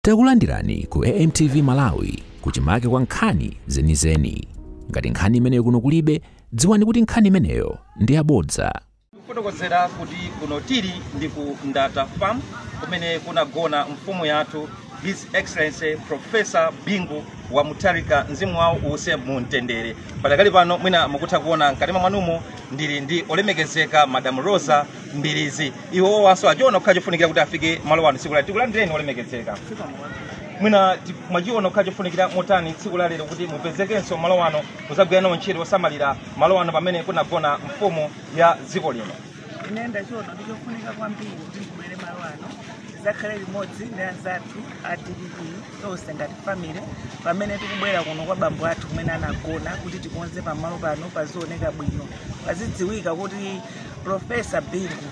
Takulandirani ku AMTV Malawi kuchimake kwa nkhani zenizeni. Ngati nkhani imeneyo kuno kulibe, dziwani kuti nkhani imeneyo ndi yabodza. Kutokozera kuti kuno tili ndi ku Ndata Farm kumene kunagona mfumu yathu His Excellency Professor Bingu wa Mutharika mzimu wawo uwuse mumtendere. Padakali pano mwina mukutha kuona mkati mwanumo ndili ndi olemekezeka Madam Rosa Mbilizi. Iwo wanso ajiona kukhachifunikira kuti afike malo wanu tsiku la tikulandireni olemekezeka. Mwina mwajiona kukhachifunikira motani tsiku la lero kuti mupezekenso malo wano kuzagwira nawo ntchito osamalira malo wano pamene kunagona mfumu ya dziko lino. Nenda chiona ndichofunika kwambiri kuti kubwere malo ano zakhale limodzi ndi anzathu a DPP tonse ngati family pamene tikubwera kuno kwa bambo athu kumene anagona kuti tikonze pamalo pano pazioneka bwino pazidziwika kuti Professor Bingu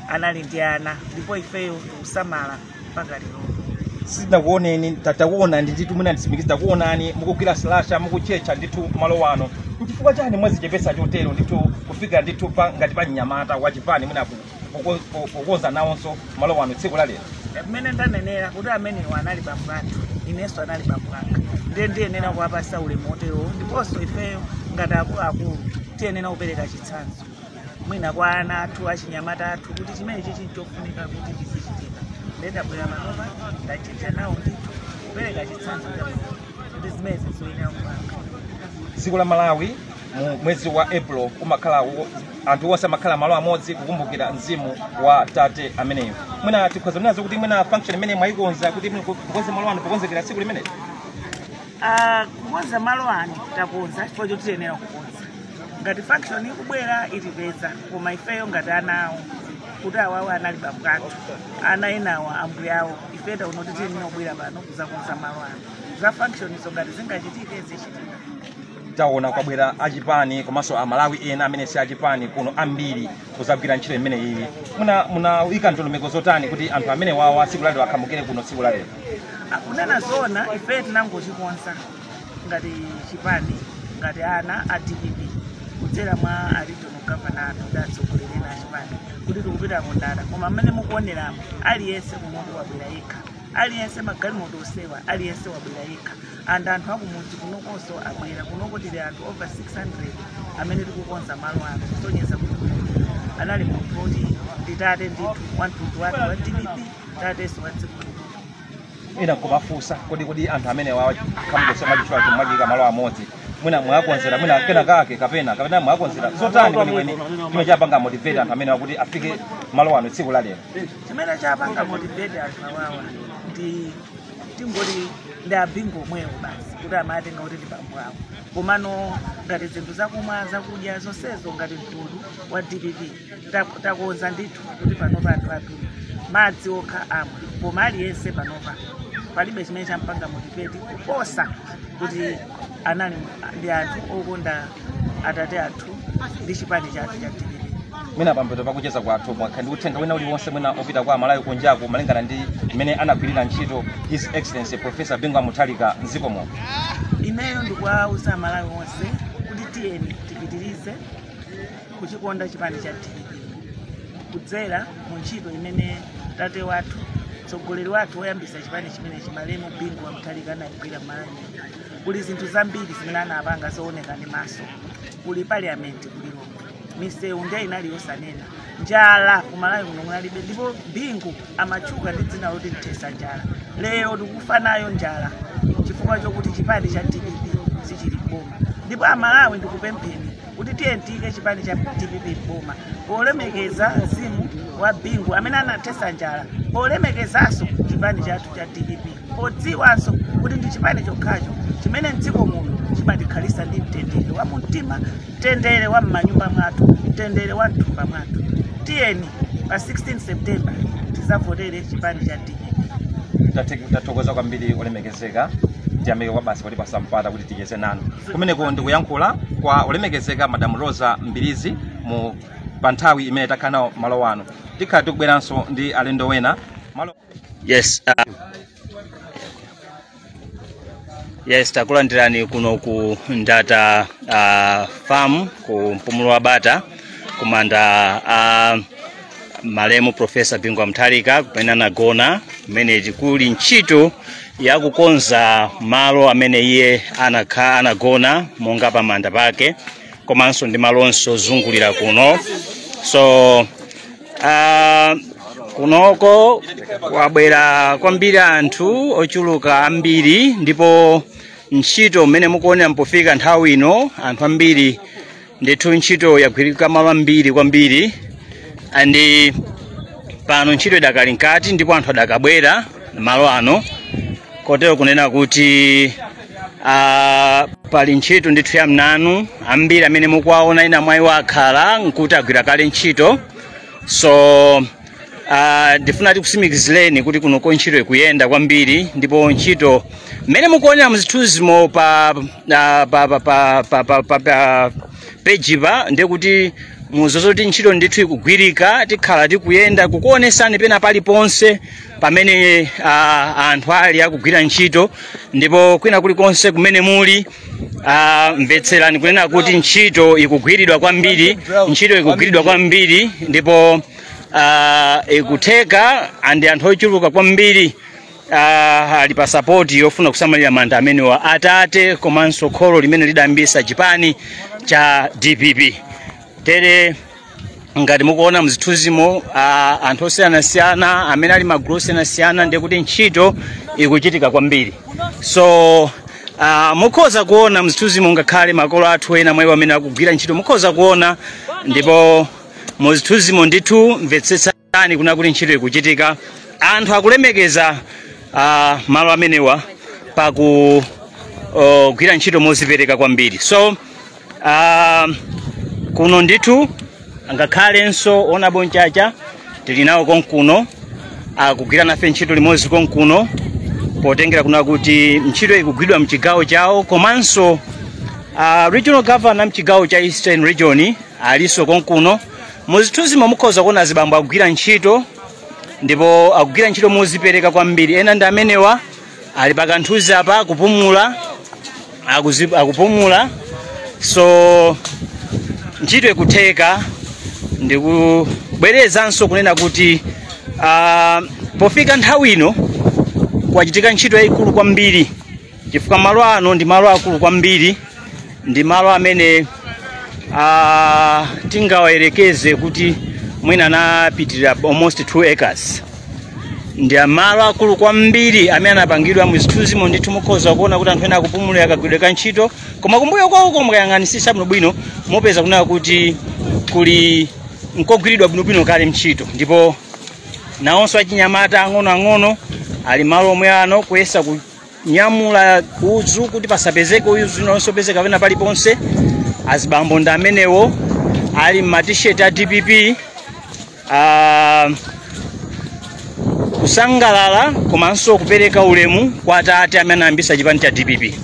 anali ndi ana ndipo ifeyo tikusamala mpaka lero. Sinakuoneni tatakuona nditu mwina ndisimikiza kuonani mukugwira slasha mukuchecha nditu malo wano. Chifukwa chani mwazichepesa chotero nditu kufika nditu ngati pa Nyamata wachipani mwina kukonza nawonso malo wano tsiku la lero. Mmene ndanenera kuti amene anali bambo athu inenso anali bambo anga ndiye nena kuwapasa ulemu otero ndiponso ifeyo ngati akulu tiyenera kupereka chitsanzo mwina kwa ana athu achinyamata athu kuti chimene chichi chofunika kuti tizichitika. Ndabwera manopa ndachita nawo ndithu kupereka chitsanzo kuti zimene zizoyenera kupanga. Dziko la Malawi mwezi wa April kumakhala anthu onse amakhala malo amodzi kukumbukira mzimu wa tate ameneyo. Mwina tikhoza nazo kuti mwina function imene mwayikonza kuti kukonza malo ano kukonzekera tsiku limene. Kukonza malo ano takonza chifukwa choti tiyenera kukonza. Ngati function ikubwera itipeza koma ifeyo ngati anawo kuti awawo anali bambo athu ana enawo ambuye awo ifeta unoti tiyenera kubwera pano kuzakonza malo ano. Za function izo ngati zingachitike zichitika. Taona kwabwera achipani komanso amalawi ena amene si achipani kuno ambiri kuzagwira ntchito imene iyi. Muna wika ndondomeko zotani kuti anthu amene wawa tsiku la lero akhamukire kuno tsiku la lero. Kunena zona ife tinangochikonza ngati chipani ngati ana a DPP kudzera mwa regional governor adatsogolerera chipani kuti tikupita ku Ndata koma amene mukuoneramo aliyense kumoto wabwera yekha aliyense magalimoto osewa aliyense wabwera yekha anthu akumudzi kunokonso abwera kunoko tili anthu over 600 amene tikukonza malo ano kusonyeza kuti anali munthu oti nditate ndithu wanthunthu wake wa DPP tateso wa dziko lino. Ina kumafusa kodi anthu amene wawa akhamukesema chichwa chomwachika malo amodzi mwina mwakonzera mwina kena kake kapena mwakonzera zotani kwenikweni chimene chapanga motivate anthu amene wakuti afike malo ano tsiku la lero. Chimene chapanga motivate anthu awawa ndi tingoti ndi abingo mwewo basi kuti amatenga kuti ndi bambo awo komano ngati zinthu zakumwa zakudya zonsezo ngati mtundu wa DPP takonza ndithu kuti panopa anthu athu madzi okha amwa koma aliyense panopa palibe chimene champanga motivate kuposa kuti anali ndi anthu okonda atate athu ndi chipani chathu cha DPP. Mwina pambeto pakucheza kwathu mwakhandi uthenga wina uliwonse mwina opita kwa Malawi kunjaku malingana ndi imene anagwirira ntchito His Excellency Professor Bingu wa Mutharika mdziko muno. Ineyo ndikuwauza Malawi onse kuti tiyeni tipitirize kuchikonda chipani cha DPP kudzera mu ntchito imene tate wathu mtsogoleri wathu woyambisa chipani chimene chimalemu Bingu wa Mutharika anayigwira Malawi. Kuli zinthu zambiri zimene anapanga zooneka ndi maso kuli parliament kuliro misewu ndiye inali yosanena njala kumalawi kuno kunalibe ndipo Bingu amachuka ndi dzina loti mthesa njala. Lero tikufa nayo njala chifukwa chokuti chipani cha DPP sichili boma ndipo amalawi ndikupempheni kuti tiyentike chipani cha DPP boma polemekeza mzimu wa Bingu amene anathesa njala polemekezanso chipani chathu cha DPP podziwanso kuti ndi chipani chokhacho chimene mdziko muno chimatikhalisa ndi mtendere wa mumtima mtendere wa m'manyumba mwathu mtendere wa mthumba mwathu. Tiyeni pa 16 September tizavotere chipani cha DPP. Tathokoza kwambiri olemekezeka tiyamike kwa basi palipa sampata kuti ticheze nanu kumeneko ndikuyankhula kwa olemekezeka Madam Rosa Mbilizi mu panthawi imene takhala nawo malo wano tikhala tikubweranso ndi alendo wena malo. Yes, takulandirani kuno ku Ndata Farm ku Mpumulo wa Bata kumanda malemu Professor Bingu wa Mutharika kumene anagona kumene kuli ntchito yakukonza malo amene iye anagona monga pamanda pake komanso ndi malonso zungulira kuno. So kunoko kwabwera kwambiri anthu ochuluka ambiri, ndipo ntchito mmene mukuonera mpofika nthawi ino anthu ambiri ndithu ntchito yagwirika malo ambiri kwambiri, andi pano ntchito idakali nkati ndipo anthu adakabwera malo ano, kotero kunena kuti pali ntchito ndithu ya mnanu ambiri amene mukuwaona ina mwayi wakhala nkuti agwira kale ntchito. So ndifuna tikusimikizireni kuti kunoko ntchito ikuyenda kwambiri, ndipo ntchito mmene mukuonera mzithunzimo pa pejipa ndiye kuti muzozoti ntchito ndithu ikugwirika, tikhala tikuyenda kukuonesani pena paliponse pamene anthu ali akugwira ntchito, ndipo kwina kulikonse kumene muli mvetserani kunena kuti ntchito ikugwiridwa kwambiri, ntchito ikugwiridwa kwambiri, ndipo ikutheka andi anthu ochuluka kwambiri ali pa support yofuna kusamalira manda amenewa atate komanso kholo limene lidayambisa chipani cha DPP. Tere ngati mukuona mzithunzimo anthu osiyanasiyana amene ali magulu osiyanasiyana ndiye kuti ntchito ikuchitika kwambiri. So mukhoza kuona mzithunzimo ngakhale makolo athu ena mwayi amene akugwira ntchito mukhoza kuona, ndipo muzithunzimo ndithu mvetsetsani kuna kuti ntchito ikuchitika, anthu akulemekeza malo amenewa pakugwira ntchito mozipereka kwambiri. So kuno ndithu ngakhalenso ona bonchacha tili nawo konkuno akugwira nafe ntchito limodzi konkuno, potengera kuna kuti ntchito ikugwidwa mchigawo chawo, komanso regional governor mchigawo cha Eastern Region aliso konkuno. Muzithunzimo mukhoza kuona zibambo akugwira ntchito, ndipo akugwira ntchito mozipereka kwambiri. Ena ndi amenewa ali pakanthuzi apa akupumula, akupumula. So ntchito ikutheka, ndikubwerezanso kunena kuti pofika nthawi ino kwachitika ntchito yayikulu kwambiri, chifukwa malo ano ndi malo akulu kwambiri, ndi malo amene tingawayerekeze kuti mwina anapitirira almost 2 acres. Ndi malo akulu kwambiri amene anapangidwa muzithunzimo ndithu mukhoza kuona kuti anthu ena akupumula akagwideka ntchito, koma kumbuyo kwawo mukayang'anisisa bwinobwino mupeza kunena kuti kuli nkogwiridwa bwinobwino kale ntchito, ndipo nawonso achinyamata ang'onoang'ono ali malo omwe ano kuyesa kunyamula udzu kuti pasapezeke udzu nonso pezeka pena paliponse. Azibambo ndi amenewo ali m'matisheti a DPP kusangalala komanso kupereka ulemu kwa atate amene anayambisa chipani cha DPP.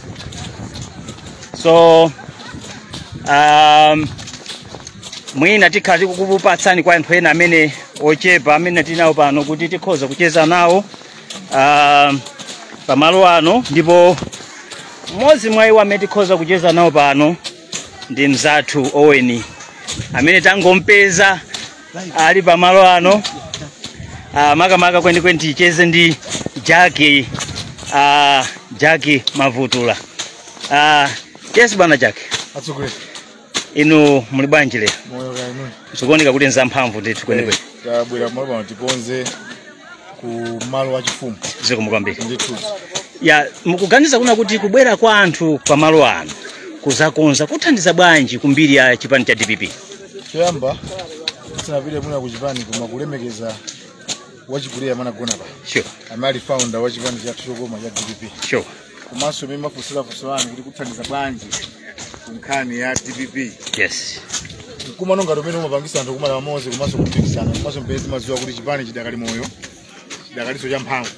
So mwina tikhala tikukupatsani kwa anthu ena amene ochepa amene tinawo pano kuti tikhoza kucheza nawo pamalo ano, ndipo mmodzi mwa iwo amene tikhoza kucheza nawo pano ndi mzathu Owen amene tangompeza ali pamalo ano. Makamaka kwenikweni ticheze ndi Jackie Mavutula. Yes bwana Jackie. Atsogole. Inu muli bwanji lero? Moyo ga inu. Sikuoneka kuti nzamphamvu ndithu kwenikweni. Tabwera malo pano tiponze ku malo wa chifumu. Ziko mukwambiri. Ndithu. Ya mukuganiza kuna kuti kubwera kwa anthu pa malo ano kuzakonza kuthandiza bwanji kumbiri ya chipani cha DPP? Choyamba tinapita muna ku chipani koma kulemekeza wachikulia mana gona pa. Sure. Amali founder wa chipani cha Chokoma cha DPP. Sure. Komanso mimi mafusira kuti kuthandiza bwanji kunkhani ya DPP. Yes. Kuma nonga domene umapangisa anthu kumala pamodzi komanso kupikisana komanso mpezi madziwa kuti chipani chidakali moyo chidakaliso cha mphamvu.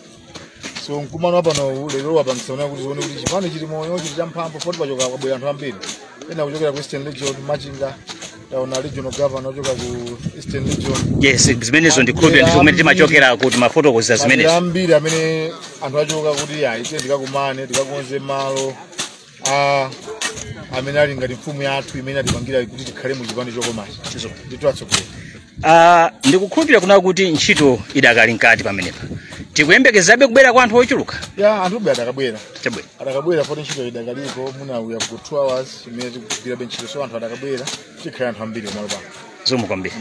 So nkumano hapa no lero wapangisa kuti zione kuti chipani chili moyo chili cha mphamvu foti pachoka kwabwera anthu ambiri. Ena kuchokera ku Eastern Region Machinga taona regional governor ochoka ku Eastern Region. Yes, zimenezo ndikhulupirira ndi zomwe timachokera kuti mafotokoza zimenezo. Ambiri amene anthu achoka kuti ite ndikakumane tikakonze malo amene ali ngati mfumu yathu imene atipangira kuti tikhale mu chipani chokomachi. Ndithu atsogolo. Ndikukhulupirira kuna kuti ntchito idakali nkati pamenepa. tikuyembekezabe kubwera kwa anthu ochuluka ya anthu bwe adakabwera chabwera adakabwera poti ntchito idakaliko muna uya ku 2 hours imene tikugwira benchito so anthu adakabwera tikhala anthu ambiri omwe pano zomukwambiri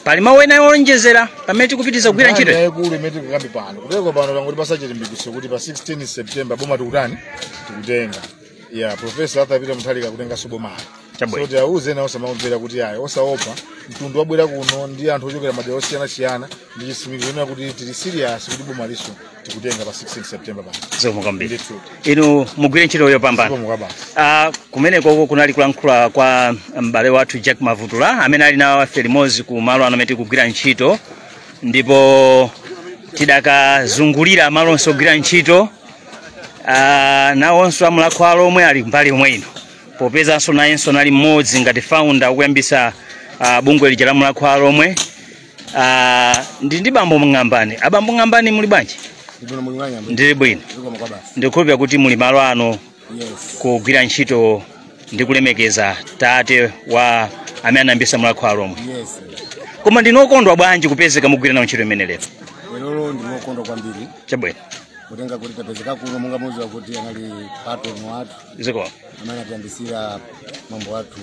pali mawu ena olonjezera pamene tikupitiza kugwira ntchito yaikulu imene tikukambi pano kuteko pano langoti pasachilimbikitso kuti pa 16 September boma tikutani tikutenga ya Profesa Arthur Mutharika kutenga sobomali so ti auze nawo samamvera kuti ayi osaopa mtundu wabwera kuno ndi anthu ochokera madera osiyana-siyana ndi chisimikiro china kuti tili serious kuti boma liso tikutenga pa 16 September pano zomukwambiri inu mugwire ntchito yopambana kumeneko kunali kulankhula kwa m'bale wathu Jack Mavutula amene ali nawo afe limodzi ku malo ano amene tikugwira ntchito ndipo tidakazungulira malonso ogwira ntchito nawonso amulakhwalo omwe ali mbali omwe ino popezanso nayenso nali mmodzi ngati founder okuyambisa bungwe lija la mulakhwalo omwe ndi bambo Ng'ambani abambo Ng'ambani muli bwanji ndili bwino ndikukhulupirira kuti muli malo ano kugwira ntchito ndi kulemekeza tate wa amene anayambisa mulakhwalo omwe koma ndinokondwa bwanji kupezeka mugwira nawo ntchito imene lero ndinokondwa kwambiri chabwino kutenga kuti tapezeka kuno monga muzi wakuti anali patron wathu ziko amene atiyambisira mambo wathu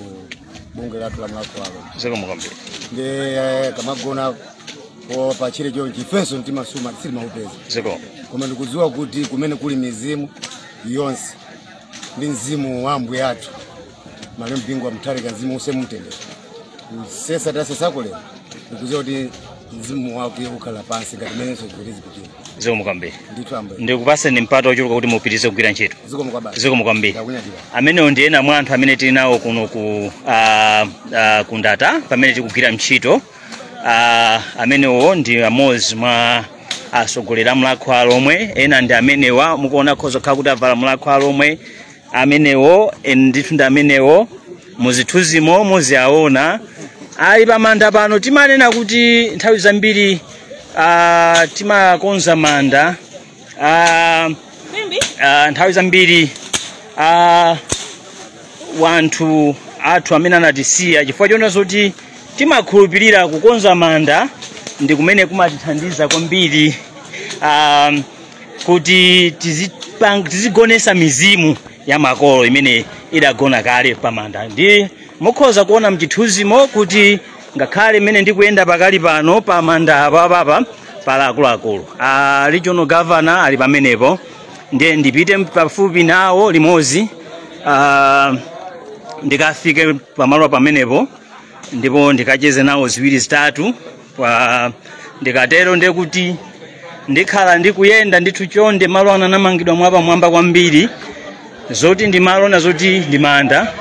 bungwe lathu la mulakhwalo ziko mukwambiri ndi kamagona pa chile chonchi ifenso mtima suma sili maupeza ziko koma ndikudziwa kuti kumene kuli mizimu yonse ndi mzimu wa ambuye athu Malemu Bingwa Mutharika mzimu usemutendere sesa tasesako lero ndikudziwa kuti mzimu wake ukhala pansi ngati menenso zikulizi kuti ziko mukwambiri nditwambe ndikupaseni mpata ochuluka kuti mupitirize kugwira ntchito ziko mukwambiri ndakunyadira amenewo ndi ena mwa anthu amene tili nawo kuno ku Ndata pamene tikugwira ntchito amenewo ndi amodzi mwa asogolera mulakhwalo omwe ena ndi amenewa mukuona khoza kha kuti avala mulakhwalo omwe amenewo ndithu ndi amenewo muzithunzimo muziaona ali pamanda pano timanena kuti nthawi zambiri timakonza manda nthawi zambiri wanthu athu amene anatisiya chifukwa chona zoti timakhulupirira kukonza manda ndi kumene kumatithandiza kwambiri kuti tizigonesa mizimu ya makolo imene idagona kale pamanda ndi mukhoza kuona mchithunzimo kuti ngakhale imene ndikuyenda pakali pano pamanda apapa pala akuluakulu regional governor ali pamenepo ndiye ndipite pafupi nawo limodzi ndikafike pamalo pamenepo ndipo ndikacheze nawo ziwiri zitatu ndikatero ndiye kuti ndikhala ndikuyenda ndithu chonde malo anamangidwa mwapamwamba kwambiri zoti ndi malo na zoti ndi manda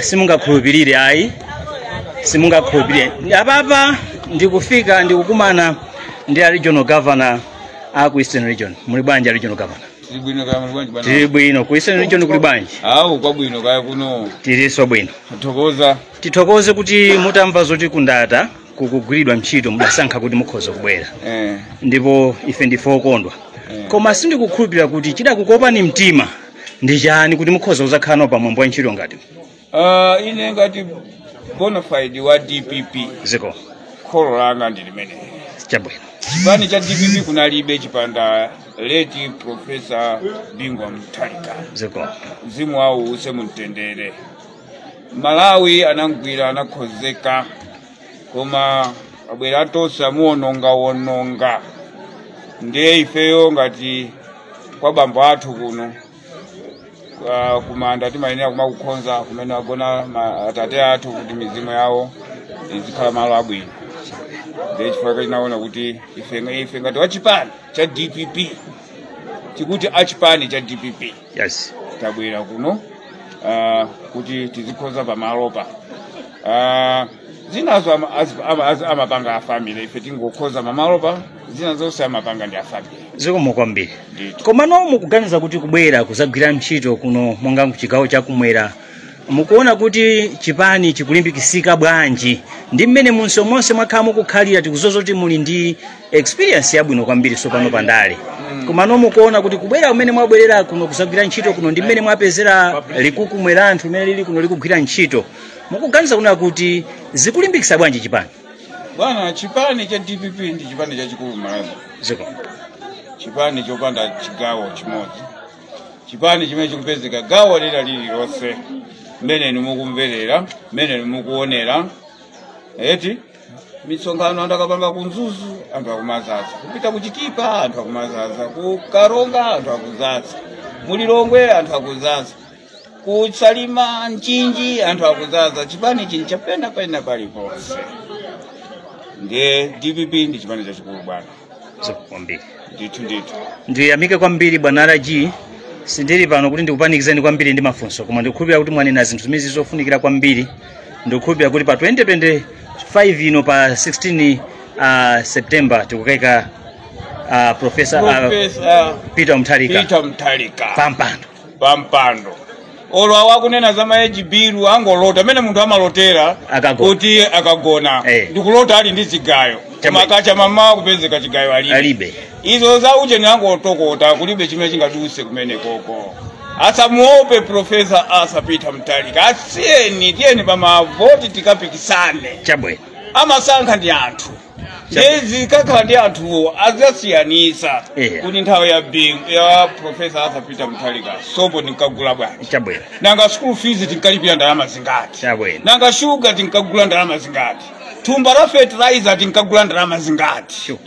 simungakhulupirire ayi simungakhulupirire apapa ndikufika ndikukumana ndi regional governor aku Eastern Region muli bwanji regional governor tili bwino ku Eastern Region kuli bwanji kwa bwino kaya kuno tiliso bwino tithokoze kuti mutamva zoti ku Ndata kukugwiridwa ntchito mudasankha kuti mukhoza kubwera ndipo ife ndife okondwa koma sindikukhulupirira kuti chidakukopani mtima ndi chani kuti mukhoza kuzakhala pamwambo wa ntchito ngati ine ngati bona fide wa DPP ziko kholo langa ndi limene chabwino chipani cha DPP kunalibe chipanda leti Profesa Bingwa Mutharika ziko mzimu wawo usemutendere Malawi anangwira anakhozeka koma abwera tosa muononga ndiye ifeyo ngati kwa bambo athu kuno kumanda timayenera kumakukhonza kumene agona atate athu kuti mizimu yawo izikhala malo abwino ndiye chifukwa chinaona kuti ife ngati wachipani cha DPP chikuti achipani cha DPP yes tabwera kuno kuti tizikhonza pamalopa zinazo amapanga a family ife tingokhoza mamalopa zinazonse amapanga ndi a family zikomo kwambiri koma no mukuganiza kuti kubwera kuzagwira ntchito kuno monga kuchigawo chakumwera mukuona kuti chipani chikulimbikisika bwanji ndi mmene munso monse mwakhala mukukhalira tikuzozo kuti muli ndi experience yabwino kwambiri sopano pandale koma no mukuona kuti kubwera umene mwabwerera kuno kuzagwira ntchito kuno ndi mmene mwapezera likukumwera anthu mmene lili kuno likugwira ntchito mukuganiza kuna kuti zikulimbikisa bwanji chipani Bwana chipani cha DPP ndi chipani cha chikulu Malawi. Ziko. Chipani chopanda chigawo chimodzi. Chipani chimene chikupezeka gawo lililonse. Mmene mukumverera, mmene mukuonera. Eti misonkhano andakapanga kunzuzu anthu akumazaza. Kupita kuchikipa anthu akumazaza. Kukaronga anthu akuzaza. Mulilongwe anthu akuzaza. Kusalima Nchinji anthu akuzaza. Chipani chinchapenda pena paliponse. Ndiye DPP ndi chipani cha chikulu bwana. Kwambiri. Ndithu. Ndiyamike kwambiri bwana Raji. Sindiri pano kuti ndikupanikizeni kwambiri ndi mafunso koma ndikukhulupirira kuti mwanena zinthu zimene zofunikira kwambiri. Ndikukhulupirira kuti pa 2025 ino pa 16 September tikukaika Professor Peter Mutharika pampando. Olwa wakunena za maji biru angolota mene munthu amalotera kuti akagona ndikulota ali ndi chigayo makacha mama kupezeka chigayo alibe izo za uje ni angotokota kulibe chimene chingaduse kumene koko asamuope Professor Peter Mutharika asiyeni tiyeni pa mavoti tikapikisane chabwe amasankha ndi anthu Jezi kaka ndi anthu azasiyanisa kuti nthawi ya Professor Peter Mutharika sopo tinkagula bwanji chabwe nanga school fees tinkalipira ndalama zingati chabwe nanga sugar tinkagula ndalama zingati thumba la fertilizer tinkagula ndalama zingati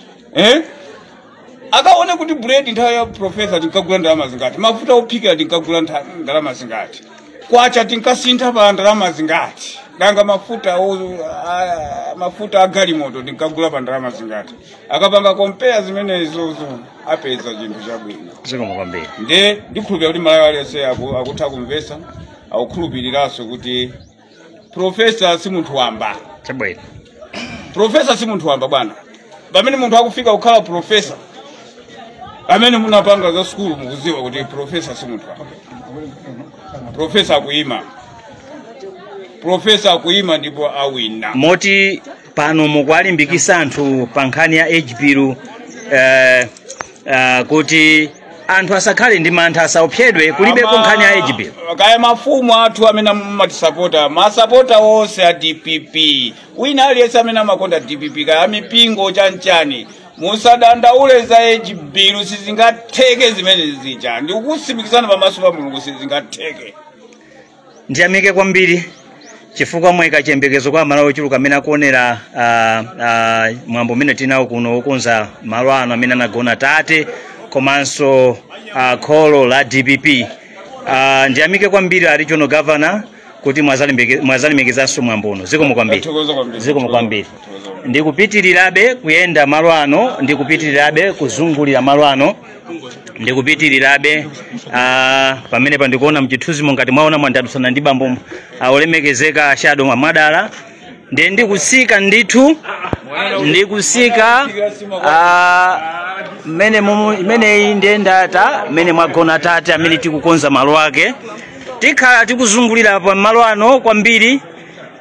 akaone kuti bread nthawi ya Professor tinkagula ndalama zingati mafuta ophikira tinkagula ndalama zingati kwacha tinkasintha pa ndalama zingati nanga mafuta agalimoto tinkagula pa ndalama zingati akapanga compare zimenezo apeza chinthu chabwino zikomo kwambiri ndikhulupirira kuti Malawi aliyense akutha kumvesa akukhulupiriraso kuti Professor si munthu wamba chabwino Professor si munthu wamba bwana pamene munthu akufika kukhala Professor amene munapanga za school mukuziwa kuti Professor si munthu wamba Professor kuima ndipo awina moti pano mukwalimbikisa anthu pa nkhani ya HBiru kuti anthu asakhale ndi mantha asaopsedwe kulibe nkhani ya HBiru kaya mafumu athu amene matisapota masapota onse a DPP wina aliyense amene amakonda DPP kaya mipingo chanchani musadandaule za HBiru sizingatheke zimene zija ndikukusimikizana pamaso pa Mulungu sizingatheke. Ndiyamike kwambiri chifukwa mweka chembekezo kwa Malawi ochuluka amene akuonera mwambo umene tinawo kuno okonza malo ano amene anagona tate komanso kholo la DPP. Ndiyamike kwambiri regional governor kuti mwazalimekezanso mwambo uno. Zikomo kwambiri. Ndikupitirirabe kuyenda malo ano, ndikupitirirabe kuzungulira malo ano, ndikupitirirabe pamene pandikuona mchithunzi ngati mwaona mwandadusana ndi bambo olemekezeka Shadow Mwadala ndikusika ndithu ndikusika mene ndendata mene mwagona tate amene tikukonza malo ake tikhala tikuzungulira pa malo ano kwambiri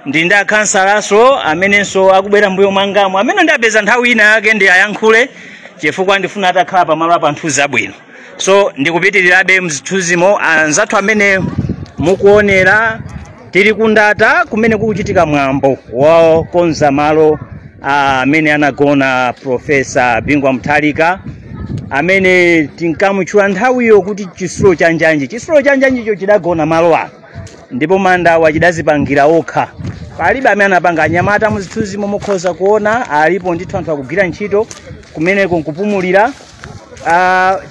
ndinda kansalaso amenenso akubwera mbuyo mwangamo amene ndapeza nthawi ina yake ndi ayankhule chifukwa ndifuna atakhala pa malo apa nthuzi abwino. So ndikupitirirabe mzithuzimo anzathu amene mukuonera tili kundata kumene kukuchitika mwambo wokonza malo amene anagona Professor Bingwa Mutharika amene tinkamutchula nthawiyo kuti chisulo cha njanji. Chisulo cha njanjicho chidagona malo ano ndipo manda wachidazipangira okha. Palibe amene anapanga anyamata muzithuzimo mukhoza kuona alipo ndithu anthu akugwira ntchito kumene kunkupumulira.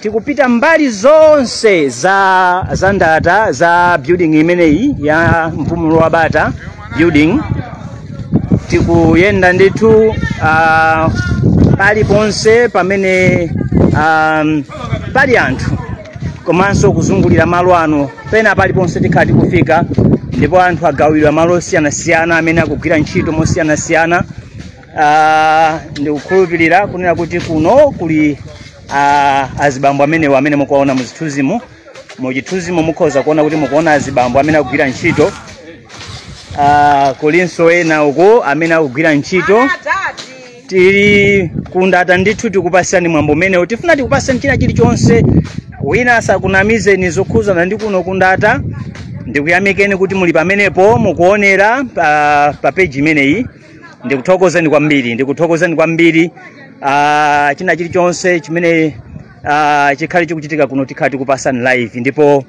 Tikupita mbali zonse za ndata za building imeneyi ya mpumulo wa bata building tikuyenda ndithu pali ponse pamene pali anthu komanso kuzungulira malo ano pena pali ponse tikhala tikufika ndipo anthu agawidwa malo osiyanasiyana amene akugwira ntchito mosiyanasiyana. Ndikukhulupirira kunena kuti kuno kuli azibambo amene mukuona muzithuzimo muchithuzimo mukhoza kuona kuti mukuona azibambo amene akugwira ntchito. Kulinso ena uko amene akugwira ntchito. Tili kundata ndithu tikupasani mwambo umene tifuna tikupasani china chilichonse wina asakunamizeni zokhuzana ndi kuno kundata. Ndikuyamikeni kuti muli pamenepo mukuonera pa page imeneyi ndikuthokozeni kwambiri china chilichonse chimene chikhali chikuchitika kuno tikhati kupasani live ndipo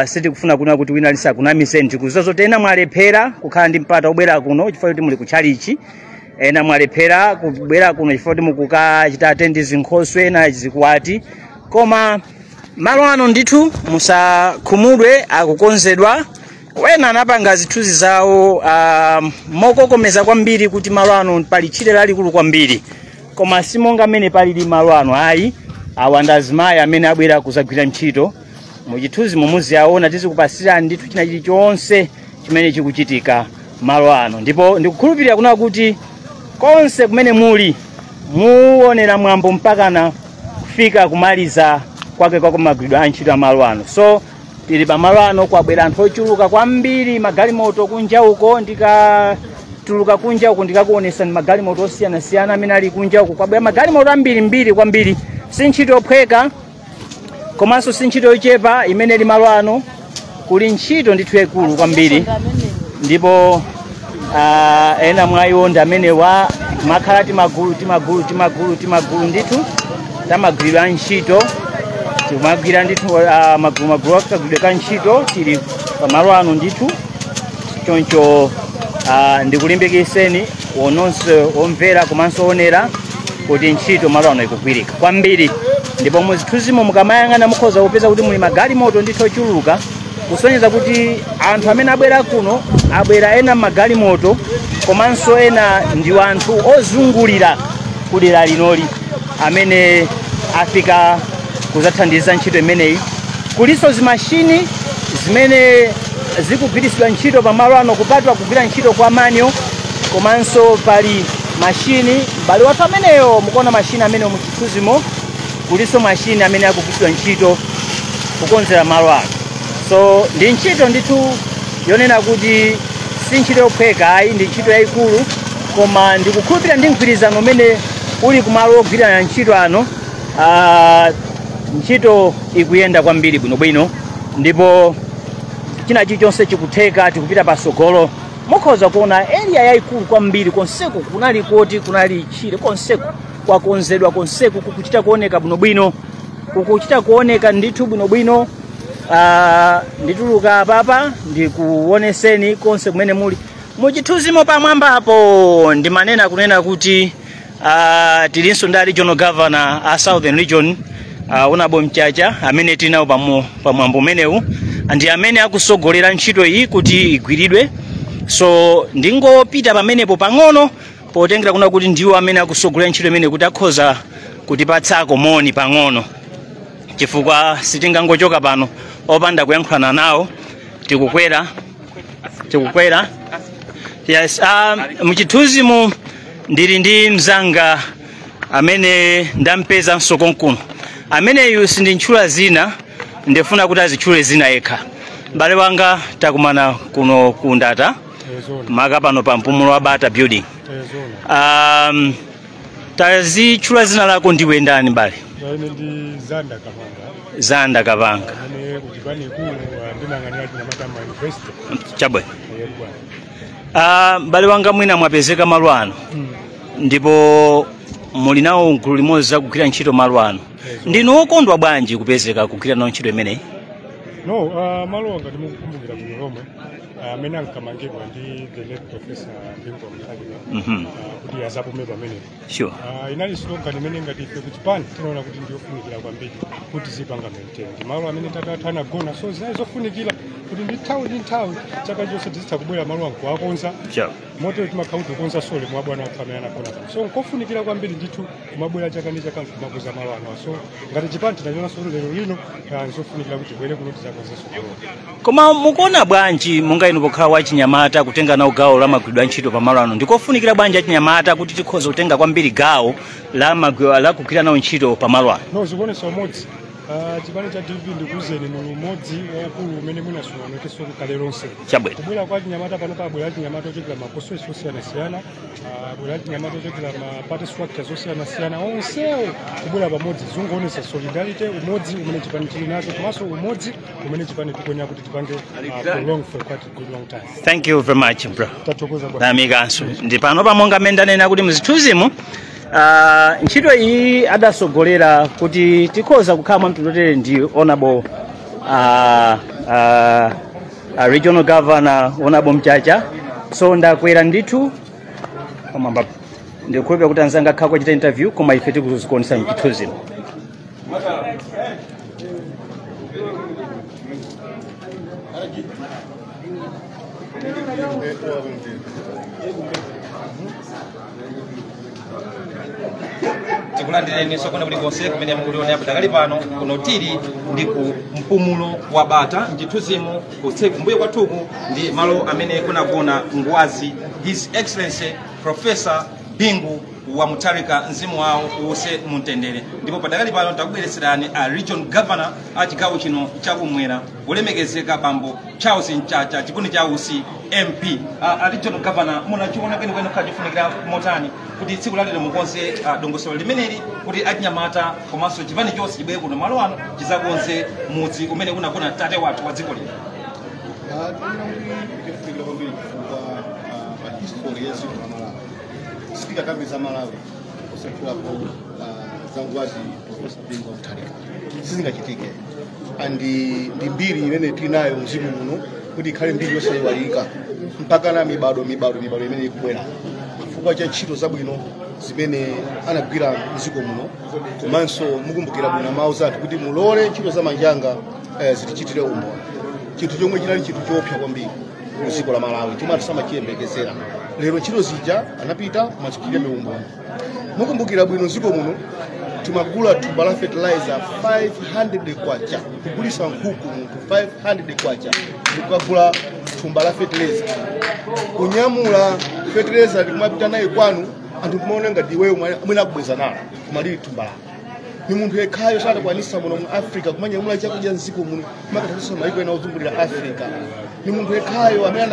sitikufuna kuna kuti wina lisa kunamiseni tikuzozo tena mwalephera kukhala ndi mpata obwera kuno chifukwa kuti muli kuchalichi ena mwalephera kubwera kuno chifukwa kuti mukukachita atendi zinkhoswe na zikwati koma malo ano ndithu musakhumudwe akukonzedwa wena anapanga zithuzi zawo mokokomeza kwambiri kuti malo ano pali chile lalikulu kwambiri koma simonga amene palili malo ano ayi awa ndazimayi amene abwera kuzagwira ntchito muchithuzi mumuzi aona tizikupasirani ndithu china chilichonse chimene chikuchitika malo ano ndipo ndikukhulupirira kuna kuti konse kumene muli muonera mwambo mpakana kufika kumaliza kwake kwa kumagwiridwe a ntchito amalo ano so tili pamalo ano kwabwera anthu ochuluka kwambiri magalimoto kunja uko ndikatuluka kunja uko ndikakuonesani magalimoto osiyana-siyana amene ali kunja uko kwabwera magalimoto ambiri kwambiri si ntchito yophweka komanso si ntchito yochepa imene ili malo ano kuli ntchito ndithu yaikulu kwambiri ndipo ena mwayiwo ndi amenewa makhala timagulu ndithu tamagwiridwa ntchito timagwira ndithu magulu akagwiridwe ka ntchito tili pamalo ano ndithu choncho ndikulimbikiseni ononse omvera komanso onera kuti ntchito malo ano ikugwirika kwambiri ndipo muzithuzimo mukamayang'ana mukhoza kupeza kuti muli magalimoto ndithu ochuluka kusonyeza kuti anthu amene abwera kuno abwera ena magalimoto komanso ena ndi anthu ozungulira kudera linoli amene afika kuzathandiza ntchito imeneyi kuliso zimashini zimene zikugwiritsidwa ntchito pamalo ano kupatwa kugwira ntchito kwa manyo komanso pali mashini bali wathu ameneyo mukuona mashini amene muchithuzimo kuliso mashini amene akugwiritsidwa ntchito kukonzera malo ano so ndi ntchito ndithu yonena kuti si ntchito yophweka ayi ndi ntchito yayikulu koma ndikukhulupirira ndi mgwirizano umene uli kumalo ogwirana ntchito ano ntchito ikuyenda kwambiri bwinobwino ndipo china chilichonse chikutheka tikupita pasogolo mukhoza kuona area yayikulu kwambiri konseko kunali koti kunali chile konseko kwakonzedwa konseko kukuchita kuoneka bwinobwino kukuchita kuoneka ndithu bwinobwino ndituluka papa ndikuoneseni konse kumene muli muchithuzimo pamwamba apo ndimanena kunena kuti tilinso ndi regional governor a Southern Region unabo Mchacha amene tinawo pamwambo umenewu ndi amene akusogolera ntchito iyi kuti igwiridwe so ndingopita pamenepo pang'ono potengera kuna kuti ndiwo amene akusogolera ntchito imene kuti akhoza kutipatsako moni pang'ono chifukwa sitingangochoka pano opanda kuyankhulana nawo tikukwera yes muchithuzimo ndili ndi mzanga amene ndampeza msokonkuno ameneyu sindintchula zina ndifuna kuti azitchule zina yekha m'bale wanga takumana kuno ku Ndata maka pano pa mpumulo wa Bata building tazitchula zina lako ndiwe ndani m'bale? Ndi Zanda Kapanga chabwe m'bale wanga mwina mwapezeka malo ano ndipo muli nawo gulu limodzi zakugwira ntchito malo ano ndinu wokondwa bwanji kupezeka kugwira nawo ntchito imeneyi? No, malo anga ndimukumbukira kuno lomwe amene ankamangidwa ndi the late Professor Bingu wa Mutharika kuti azapume pamenepo. Sure. Inali slogan imene ngati ife ku Japan tinaona kuti ndiyofunikira kwambiri kuti zipanga maintain. Malo amene takatana gona so zinazofunikira kuti ndi nthawi chaka chonse tizitha kubwera malo angu akonza. Sure. Moto timakauti konza sole mwabwana family anagona. So kofunikira kwambiri ndithu kumabwera chaka ndi chaka kumakuza malo ano. So ngati Japan tinaliona solo lero lino nzofunikira kuti bwere kuno tizakonza solo. Koma mukuona bwanji monga inu pokhala wa Chinyamata kutenga nawo gawo la magwiridwe ntchito pamalo ano ndikofunikira bwanji Achinyamata kuti tikhoza kutenga kwambiri gawo la magwiridwe la kugwira nawo ntchito pamalo ano? No, zikuonesa umodzi chipani cha DPP ndikuzeni mulu umodzi waukulu umene munasonanokeso kale lonse Chabwino. kubwera kwa chinyamata pano pabwera chinyamata ochokera maposwesi osiyana-siyana bwera chinyamata ochokera mapati structures osiyana-siyana onsewo kubwera pamodzi zungoonesa solidarity umodzi umene chipani chili nacho komanso umodzi umene chipani tikuonera kuti tipange prolong for quite a good long time. Thank you very much, bro. Tathokoza bwana. Namikanso. Ndi pano pamonga mendanena kuti muzithuzimu ntchito iyi adasogolera kuti tikhoza kukhala mwamtundotere ndi honorable regional governor honorable Mchacha. So ndakwera ndithu pamamba ndikukhulupirira kuti anzanga akhala kuchita interview koma ife tikuzikonesa mchithuzimu. tikulandireni sokona buli konse kumene mukuliona pakali pano kuno tili ndi ku mpumulo wa bata mchithuzimu kumbuyo kwathuku ndi malo amene kunagona ngwazi His Excellency Professor Bingu wa Mutharika mzimu wawo uwuse mumtendere. Ndipo padakali pano takubweretserani a region governor a chigawo chino chakumwera ulemekezeka bambo Charles Mchacha chikundi cha usi MP. A regional governor munachiona kwenikweni kufunikira motani kuti tsiku lalero mukonse dongosolo limeneli kuti achinyamata komanso chipani chonse chibwere kuno malo ano chizakonze mudzi umene kunagona tate wathu wa dziko lino. Spika kambi za Malawi kusatulapo zangwazi Professor Bingu wa Mutharika sizingachitike andi ndi mbiri imene tinayo mzimu muno kuti ikhale mbiri yosayiwalika mpaka na mibado imene ikubwera chifukwa cha ntchito zabwino zimene anagwira mziko muno komanso mukumbukira bwino mawu zathu kuti mulole ntchito za manjanga zitichitire umboni chinthu chomwe chinali chinthu choopsa kwambiri muziko la Malawi chomwe samachiyembekezera. Lero ntchito zija anapita machikire umboni. Mukumbukira bwino mziko muno timagula thumba la fertilizer 500 kwacha kugulisa nkhuku munthu 500 kwacha tikagula thumba la fertilizer kunyamula fertilizer likumapita naye kwanu anthu kumaona ngati iweyo mwina kubweza nalo kumalili thumba lako. Ni munthu yekhayo sadakwanisa muno mu Africa kumanyamula chakudya mziko muno makatatiso maiko ena ozungulira Africa. Ni munthu yekhayo amene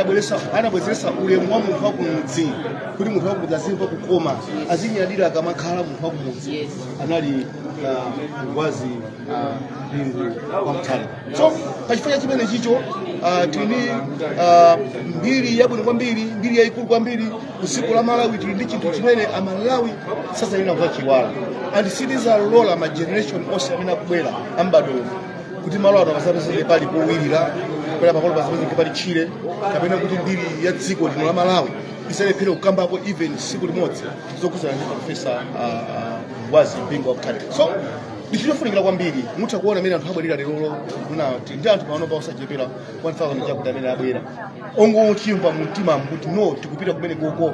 anabwezeresa ulemu wa munthu wakumudzi kuti munthu wakumudzi azimva kukoma azinyadira akamakhala munthu wakumudzi anali ngwazi Bingu wa Mutharika. So pachifukwa chimene chicho tili mbiri yabwino kwambiri mbiri yayikulu kwambiri kusiko la Malawi tili ndi chinthu chimene amalawi sasa ina kuchiwala and sitizalola ma generation onse amene akubwera ambado kuti malo ano pasapezeke pali powirira kwera pakolo pasapezeke pali chire kapena kuti mbiri ya dziko lino la Malawi isalephera kukambapo even siku limodzi zokuzana ndi Professor Ngwazi Bingu wa Mutharika. So ndichofunikira kwambiri mutha kuona amene anthu abwerera lero kunati ndi anthu pano pa osachepera 1000 chakuti amene abwera ongochimva mumtima kuti no tikupita kumene koko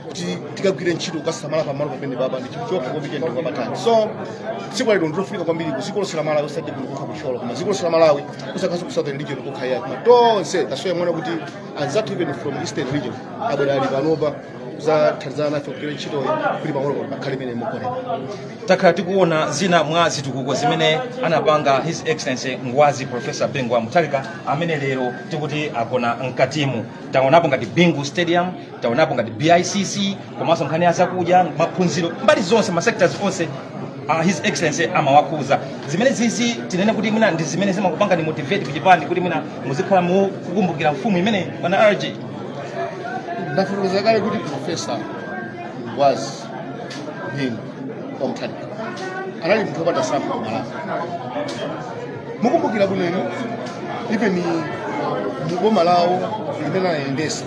kuti tikagwire ntchito kukasamala pamalo pamene baba ndi chinthu chopsa kwambiri ndi kwabatani. So tsiku lero ndilofunika kwambiri kusiko lonse la Malawi osaje kuno kukha kucholo koma dziko lonse la Malawi kusakhaso ku southern region kukhaya koma tonse tasoya mwana kuti anzathu even from eastern region abwera ali panopa za Tanzania fikira ntchito kuli pamalo pakhale pamene mukonera. Takhala tikuona zina mwa zitukuko zimene anapanga His Excellency Ngwazi Professor Bingu wa Mutharika amene lero tikuti akona mkatimu. Taonapo ngati Bingu Stadium, taonapo ngati BICC, komanso nkhani zakudya, maphunziro, mbali zonse ma sectors onse His Excellency amawakuza. Zimene zizi tinene kuti mwina ndi zimene zimakupanga ni motivate kuchipani kuti mwina muzikhala mukukumbukira mfumu imene bwana RJ. Ndafuruza kale kuti Professor Ngwazi Bingu wa Mutharika anali mtu wapata sana kwa Malawi. Mukumbukira bwino ino even muboma lawo limene anaendesa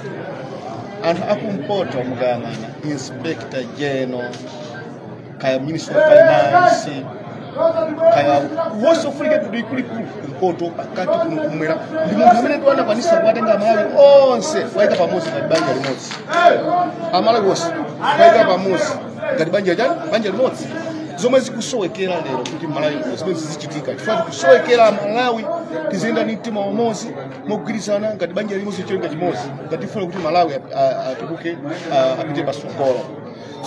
anthu akumpoto mukayang'ana Inspector General kaya Minister of Finance kaya wose ofulike kuti kulikulu kumpoto pakati kuno kumwera ndi munthu amene ndiwana kwanisa kuwatenga Malawi onse waika pamodzi ngati banja limodzi. Amalawi wose waika pamodzi ngati banja limodzi. Zomwe zikusowekera lero kuti Malawi zimene zichitika chifukwa kusowekera Malawi tizenda ni mtima umodzi mogwirizana ngati banja limodzi cholinga chimodzi ngati tifuna kuti Malawi atukuke apite pasogolo.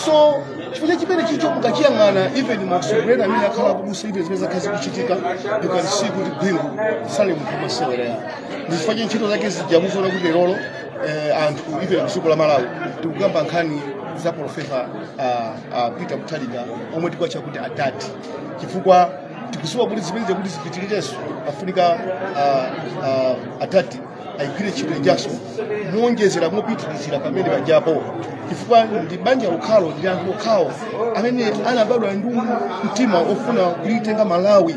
So chifukwa chimene chicho mukachiyang'ana even masogolera amene akhala kubusa ive zimene zakhazi kuchitika ukazisi kuti Bingu sale munthu masewera ya ndifanye ntchito zake zijamuzoona kuti lerolo anthu ive kudziko la Malawi tikugamba nkhani za Profesa Peter Mutharika omwe tikwacha kuti atati chifukwa tikuziwa kuti zimene kuti zipitirirenso afunika atati ayigwire ntchito ijaso muonjezera mupitirizira pamene pajapo chifukwa ndi banja lokhalo ndi anthu okhawo amene anabadwa ndi mtima ofuna kulitenga Malawi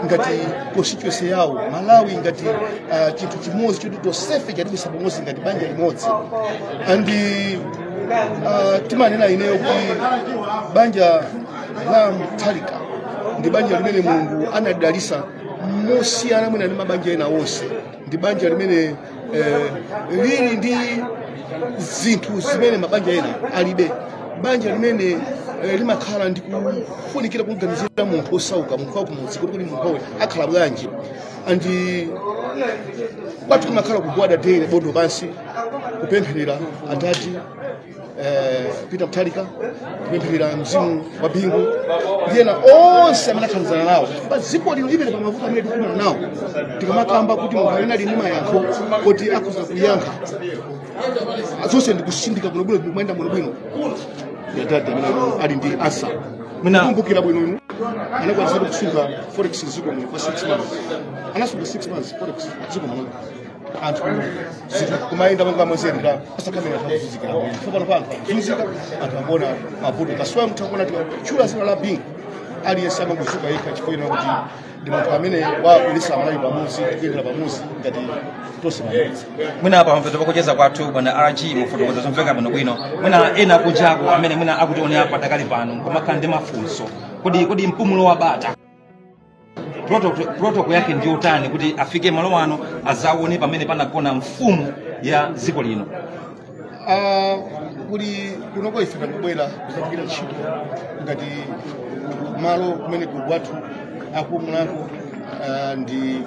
ngati constituency yawo, Malawi ngati chinthu chimodzi choti tosefe chatibisa pamodzi ngati banja limodzi. Andi timanena ineyo kuti banja la Mutharika ndi banja limene Mulungu anadalisa mosiyana mwina ndi mabanja ena onse. Ndi banja limene lili ndi zinthu zimene mabanja ena alibe. Banja limene limakhala ndi kufunikira kuganizira munthu osauka, munthu wa kumudzi kuti munthu akhala bwanji. Andi kwathu kumakhala kugwada dele bondo pansi kupempherera atati Peter Mutharika, kupempherera mzimu wa Bingu ndiyena onse amene akhanizana nawo. Dziko lino limene pamavuto amene tikumana nawo tikamakamba kuti munthu amene ali ndi mayankho kuti akhoza kuyankha zonse ndikusindika bwinobwino kumwenda bwinobwino yatati amene ali ndi asa kumbukira bwino inu anakwanisa kusunga forex ziko muno kwa 6 months anasunga 6 months forex ziko muno anthu kumayenda monga mwezerera asakamera takuzikira fopano pano zunzika anthu ambona mavuto kaswa muthu akona chula zina la Bingu aliyesa mangusuka yeka chipoina kuti ndi munthu amene wakulisa Malawi pamuzi tikuyendera pamuzi ngati tose pamuzi. Mwina apa pamveto pakucheza kwathu bwana RG mufotokoza zomveka bwino bwino. Mwina ena kunjaku amene mwina akutiona apa dakali pano komakhala ndi mafunso kodi mpumulo wa bata protocol yake ndio utani kuti afike malo ano azaone pamene panagona mfumu ya dziko lino. Kuti kunoko ife takubwera kuzatikira ntchito ngati malo kumene kuwathu akumulako ndi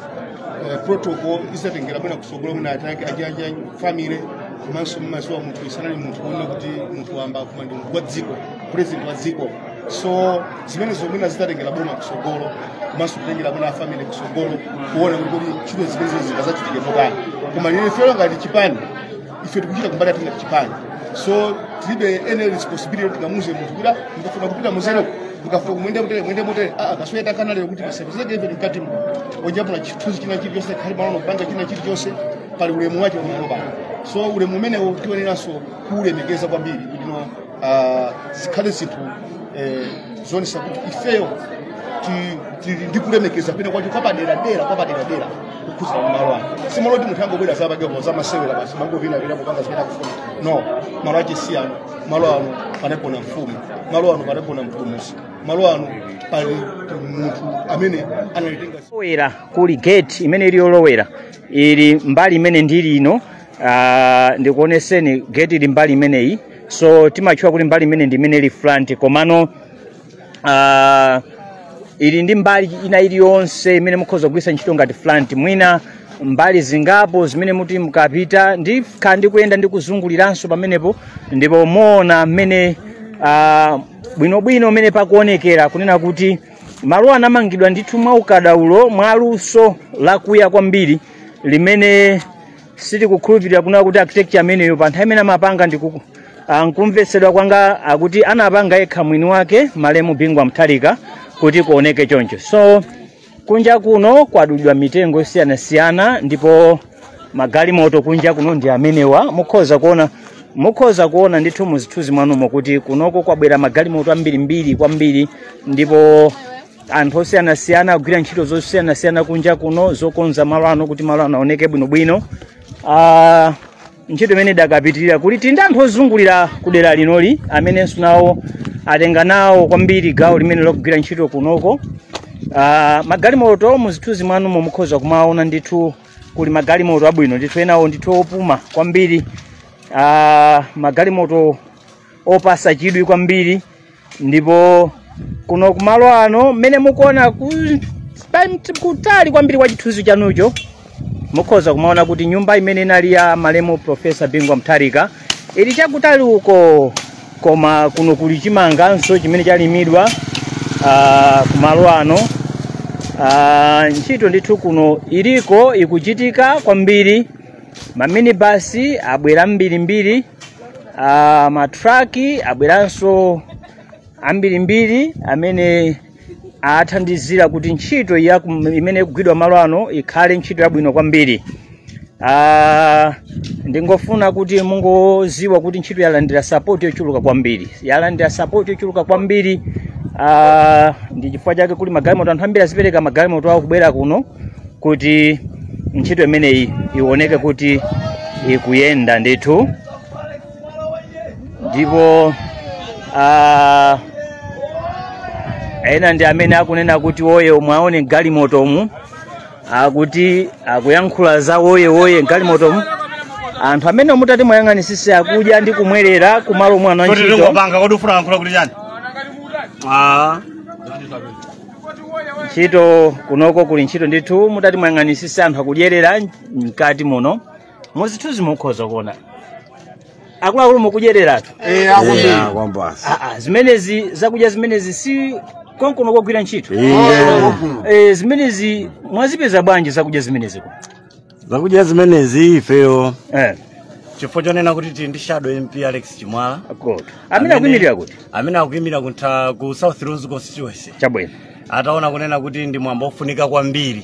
protocol isatengera bwina kusogolo muna atake ajaja family komanso mmaziwa munthu isanali munthu kuona kuti munthu wamba kuma ndi wa dziko president wa dziko. So zimene zomwina zitatengera bwina kusogolo komanso kutengera bwina family kusogolo kuona kuti ntchito zimene zingazachitike motani. Koma lero ife ngati chipani ife tikuchita kumbali atenga chipani. So tilibe any responsibility tikamuze munthu kuti ndikufuna kupita muzero ndikafuna kumwende motere kasweta kana lero kuti pasebenzeke ife mkati ojapula chithunzi china chilichonse khali malo banga china chilichonse pali ulemu wake umaloba. So ulemu umene tioneranso kuulemekeza kwambiri kuti no zikhale zinthu zonesa kuti ifeyo ndikulemekeza pena kwacho kwapadera dera kukuza malo ano. Simolo ndi munthu angobwera zabagebo zamasewera basi mangovina vinapo panga zimene akufuna. No, malo ache siyano. Malo ano panapo na mfumu. Malo ano panapo na mtumusi. Malo ano pali munthu amene analitenga lowera kuli gate imene ili yolowera ili mbali imene ndili ino. Ndikuoneseni gate ili mbali imeneyi. So timachua kuli mbali imene ndi imene ili front komano ili ndi mbali ina iliyonse imene mukhoza kugwisa ntchito ngati front. Mwina mbali zingapo zimene muti mukapita ndi kuyenda ndi kuzunguliranso pamenepo ndipo muona mmene bwinobwino mmene pakuonekera kunena kuti malo anamangidwa ndithu mwa ukadaulo mwaluso lakuya kwambiri limene sitikukhulupirira kunena kuti architecture ameneyo pa nthawi imene amapanga nkumvesedwa kwanga akuti anapanga yekha mwini wake Malemu Bingu Mutharika kuti kuoneke choncho. So kunja kuno kwadulidwa mitengo isiyanasiyana ndipo magalimoto kunja kuno ndi amenewa mukhoza kuona ndithu muzithuzi mwanumo kuti kunoko kwabwera magalimoto ambirimbiri kwambiri ndipo anthu osiyanasiyana kugwira ntchito zosiyanasiyana kunja kuno zokonza malo ano kuti malo ano aoneke bwinobwino. Ntchito imene dakapitirira kuti tindi anthu ozungulira kudera linoli amenenso nawo atenga nawo kwambiri gawo limene lokugwira ntchito kunoko. Magalimoto muzithuzi mwanumo mukhoza kumaona ndithu kuli magalimoto abwino ndithu enawo ndithu opuma kwambiri. Magalimoto opasa chidwi kwambiri ndipo kuno kumalo ano mmene mukuona kutali kwambiri kwa chithunzi chanucho mukhoza kumaona kuti nyumba imene inali ya Malemu Profesa Bingu Mutharika ili chakutali uko koma kuno kuli chimanganso chimene chalimidwa kumalo ano. Ntchito ndithu kuno iliko ikuchitika kwambiri. Maminibasi abwera mbirimbiri, matraki abweranso ambirimbiri amene athandizira kuti ntchito imene ikugwidwa malo ano ikhale ntchito yabwino kwambiri. Ndingofuna kuti mungoziwa kuti ntchito yalandira support yochuluka kwambiri. Yalandira support yochuluka kwambiri. Ndi chifukwa chake kuli magalimoto anthu ambiri azipereka magalimoto awo kubwera kuno kuti ntchito imeneyi ioneke kuti ikuyenda ndithu. Ndipo ena ndi amene akunena kuti oye mwaone galimotomu akuti akuyankhula za oye galimotomu. Anthu amene mutati mwayang'anisise akudya ndi kumwerera kumalo mwana ntchito. Ndikupanga kodi ufuna yankhula kuti chani? Ntchito kunoko kuli ntchito ndithu mutati mwayang'anisise anthu akudyerera mkati muno. Muzithuzi mukhoza kuona. Akuluakulu mukudyereratu. Kwambasa. Zimenezi zakudya zimenezi si konkono kogwira ntchito. Zimenezi mwazipeza bwanji zakudya zimenezi? Zakudya zimenezi ifeyo. Chifukwa chonena kuti tili ndi Shadow MP Alex Chimwala. Amene akuyimirira kuti? Amene akuyimirira ku South Rules constituency. Chabwino. Ataona kunena kuti ndi mwambo ofunika kwambiri.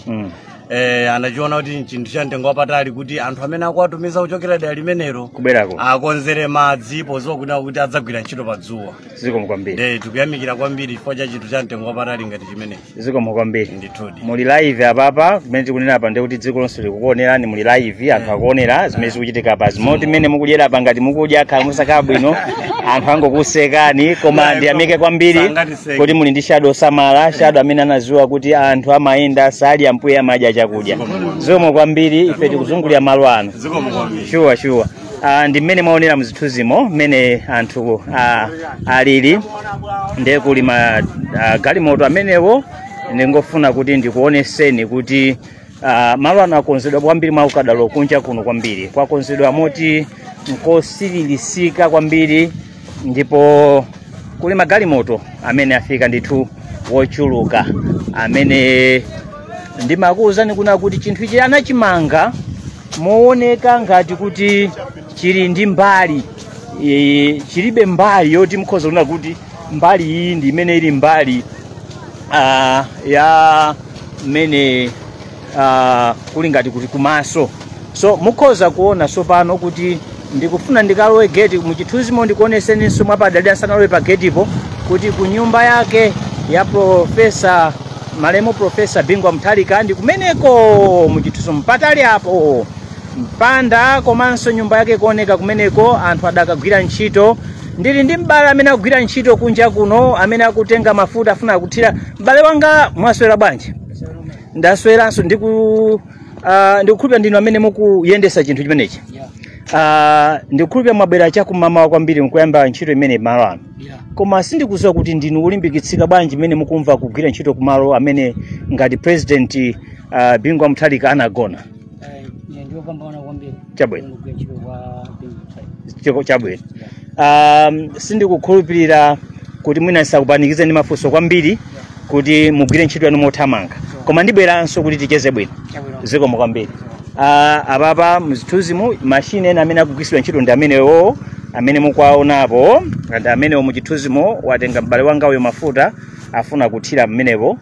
Anachiona kuti chinthu cha mtengo wapatali kuti anthu amene akuwatumiza kuchokera dera limenero kuberako akonzere madzi pozokuti kuti adzagwira ntchito pa dzuwa. Zikomo kwambiri. Tikuyamikira kwambiri chifukwa cha chinthu cha mtengo wapatali ngati chimenechi. Zikomo kwambiri. Ndithudi. Muli live apapa kumene tikunena apa ndi kuti dziko lonse likukuonerani muli live anthu akuonera zimene zikuchitika apa. Zimoti mmene mukudyera apa ngati mukudya khala musakabwino anthu angokusekani koma ndiyamike kwambiri kuti muli ndi Shadow Samala, Shadow amene anaziwa kuti anthu amayenda sadya mpuya amadya chakudya. Zikomo kwambiri ife tikuzungulira malo ano. Zikomo kwambiri. Sure. Ndi mmene maonera muzithuzimo mmene anthu alili ndiye kuli galimoto amenewo. Ndingofuna kuti ndikuoneseni kuti malo ano akonzedwa kwambiri mwaukadalo kunja kuno kwambiri. Kwakonzedwa moti nkosirilisika kwambiri ndipo kuli magalimoto amene afika ndithu wochuluka amene ndimakuwuzani kuna kuti chinthu ichi anachimanga mooneka ngati kuti chili ndi mbali chilibe mbali yoti mukhoza kuna kuti mbali iyi ndi imene ili mbali ya mene kuli ngati kuti kumaso. So mukhoza kuona sopano kuti ndikufuna ndikalowe gate muchithuzimo ndikuoneseninso mwapadali asanalowe pa gatipo kuti ku nyumba yake ya Malemu Profesa Bingwa Mutharika ndi kumeneko muchithuzo mpatali apo mpanda komanso nyumba yake kuoneka kumeneko anthu adakagwira ntchito. Ndili ndi mbale amene akugwira ntchito kunja kuno amene akutenga mafuta afuna akuthira. Mbale wanga mwaswera bwanji? Ndasweranso ndikukhulupirira ndinu amene mukuyendesa chinthu chimenechi. Ndikukhulupirira mwabwera chakumama kwambiri mukuyamba ntchito imene malo ano. Koma sindikuziwa kuti ndinu ulimbikitsika bwanji mmene mukumva kugwira ntchito kumalo amene ngati President Bingwa Mutharika anagona. Ndio pambana kwambiri. Chabwino. Chabwino. Sindikukhulupirira kuti mwina sakupanikize ndi mafunso kwambiri kuti mugwire ntchito yanu mothamanga. Koma ndibweranso kuti ticheze bwino. Zikomo kwambiri. Apapa muzithuzimu machine ena amene akugwiritsidwa ntchito ndi amenewo amene mukwaonapo ndi amenewo muchithuzimo watenga m'bale wanga uyo mafuta afuna kuthira mmenepo.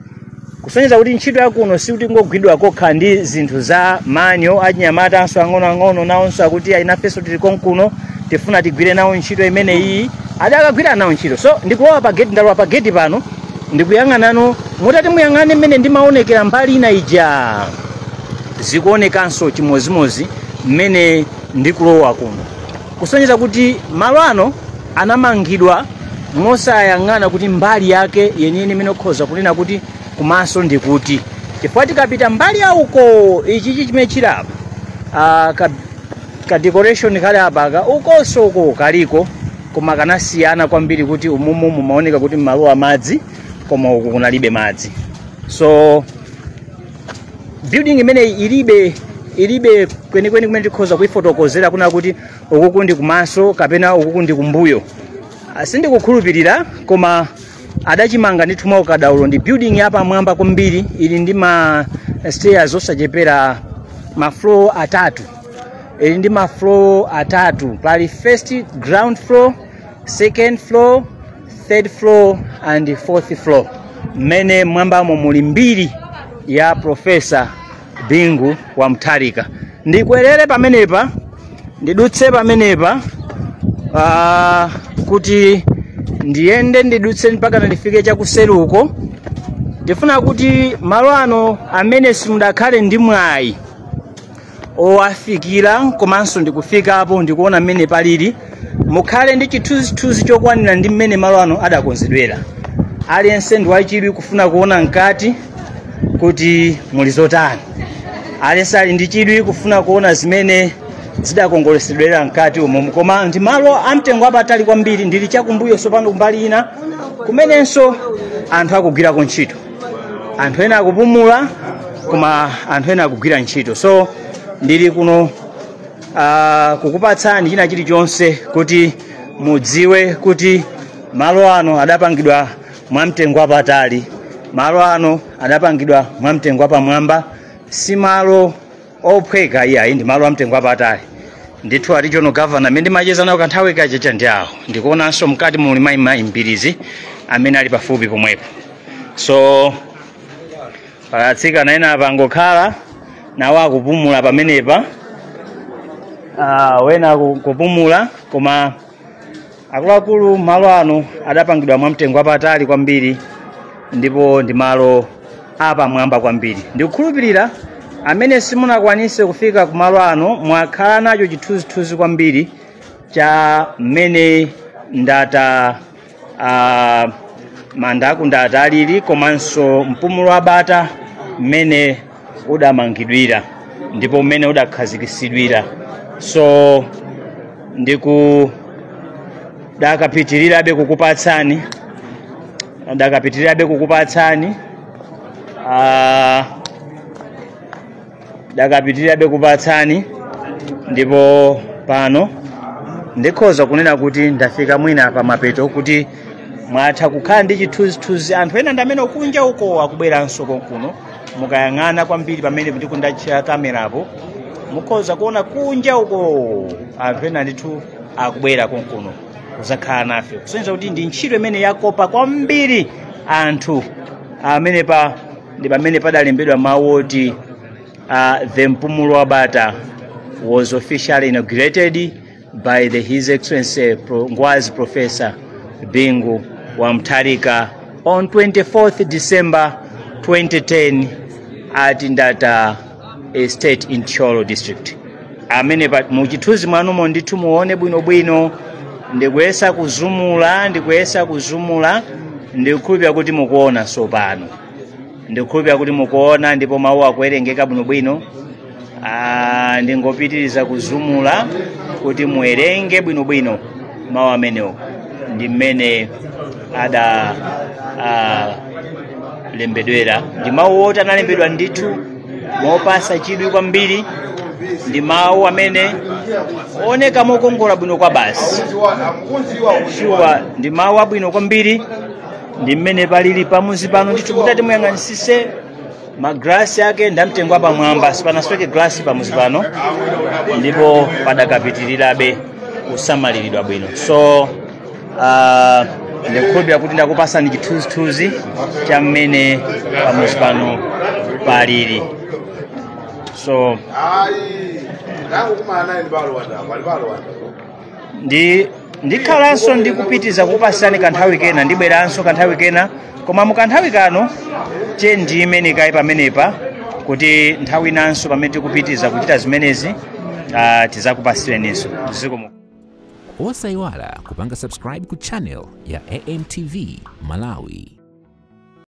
Kusonyeza kuti ntchito yakuno si kuti ngogwidwa kokha ndi zinthu za manyo achinyamata anso ang'onoang'ono nawonso akuti ayinafenso tili konkuno tifuna tigwire nawo ntchito imene iyi adakagwira nawo ntchito. So ndikulowa pa gate ndalowa pa gate pano ndikuyang'anano mutati muyang'ane mmene ndimaonekera mbali ina ija zikuonekanso chimozimozi mmene ndikulowa kuno. Kusonyeza kuti malo ano anamangidwa mosayang'ana kuti mbali yake yeniyeni imene ukhoza kunena kuti kumaso ndikuti. Chifukwa tikapita mbali yauko ichi chimene chili apa ka decoration kali apa ukonso uko kaliko koma kanasiyana kwambiri kuti umumu mumaoneka kuti malo amadzi koma uku kunalibe madzi. So building imene ilibe kwenikweni kumene tikhoza kuifotokozera kuna kuti ukuku ndi kumaso kapena ukuku ndi kumbuyo. sindikukhulupirira koma adachimanga ndithu mwa ukadaulo. Ndi building yapa mwamba kwambiri ili ndi ma stairs osachepera ma floor atatu. Ili ndi ma floor atatu, pali first ground floor, second floor, third floor and fourth floor. Mmene mwambamo muli mbiri ya Profesa Bingu wa Mutharika. Ndikwerere pamenepa, ndidutse pamenepa kuti ndiyende ndidutse mpaka ndifike chakuseruko. Ndifuna kuti malo ano amene simudakhale ndi mwayi owafikira komanso ndikufikapo ndikuona mmene palili, mukhale ndi chithunzithunzi chokwanira ndi mmene malo ano adakonzedwera. Aliyense ndi wachidwi kufuna kuona mkati kuti muli zotani. Aliyense ali ndi chidwi kufuna kuona zimene zidakongolesedwera mkati umo. Koma ndi malo amtengo wapatali kwambiri, ndili chakumbuyo sopano kumbali ina kumenenso anthu akugwirako ntchito. Anthu ena akupumula koma anthu ena akugwira ntchito. So ndili kuno kukupatsani china chilichonse kuti mudziwe kuti malo ano adapangidwa mwamtengo wapatali. Malo ano adapangidwa mwamtengo wapamwamba, si malo ophweka iyayi, ndi malo amtengo wapatali. Ndithu regional governor amene ndimacheza nawo kanthawi kachecha ndi awo. Ndikuonanso mkati muli mayi mbirizi amene ali pafupi pomwepo. So palatsikana ena apangokhala nawo akupumula pamenepa. Wena kupumula koma akuluakulu malo ano adapangidwa mwamtengo wapatali kwambiri ndipo ndi malo apamwamba kwambiri. Ndikukhulupirira amene simunakwanise kufika kumalo ano mwakhala nacho chithunzithunzi kwambiri cha mmene ndata mandaku ndata alili komanso mpumulo wabata mmene udamangidwira ndipo mmene udakhazikisidwira. So dakapitirirabe kukupatsani ndipo pano ndikhoza kunena kuti ndafika mwina pa mapeto kuti mwatha kukhala ndi chithunzithunzi. Anthu ena ndamene kunja uko akubweranso konkuno, mukayang'ana kwambiri pamene ndikundachira kamerapo mukhoza kuona kunja uko anthu ena ndithu akubwera konkuno kuzakhala nafe, kusonyeza kuti ndi ntchito imene yakopa kwambiri anthu amene ndi pamene padalembedwa mawu oti the mpumulo wabata was officially inaugurated by His Excellency Ngwazi Professor Bingu wa Mutharika on 24th December 2010 at Ndata Estate in Cholo District. Amene muchithunzi mwanumo ndithu muone bwinobwino, ndikuyesa kuzumula ndikukhulupirira kuti mukuona sopano. Ndikukhulupirira kuti mukuona ndipo mawu akuwerengeka bwinobwino. Ndingopitiriza kuzumula kuti muwerenge bwinobwino mawu amenewo. Ndi mmene lembedwera. Ndi mawu oti analembedwa ndithu mopasa chidwi kwambiri. Ndi mawu amene oneka mokongola bwino kwa basi. Sure, ndi mawu abwino kwambiri. Ndi mmene palili pamuzi pano ndithu kuti muyang'anisise magrasi ake ndamtengo apamwamba, sipanasweke grasi pamuzi pano, ndipo padakapitirirabe kusamaliridwa bwino. So ndikukhulupirira kuti ndakupasani chithunzithunzi cha mmene pamuzi pano palili. So ndikhalanso ndikupitiza kupasani kanthawi kena, ndibweranso kanthawi kena, koma mukanthawi kano ndi imene kayi pamenepa kuti nthawi inanso pamene tikupitiza kuchita zimenezi tizakupasireninso. Osayiwala kupanga subscribe ku channel ya AMTV Malawi.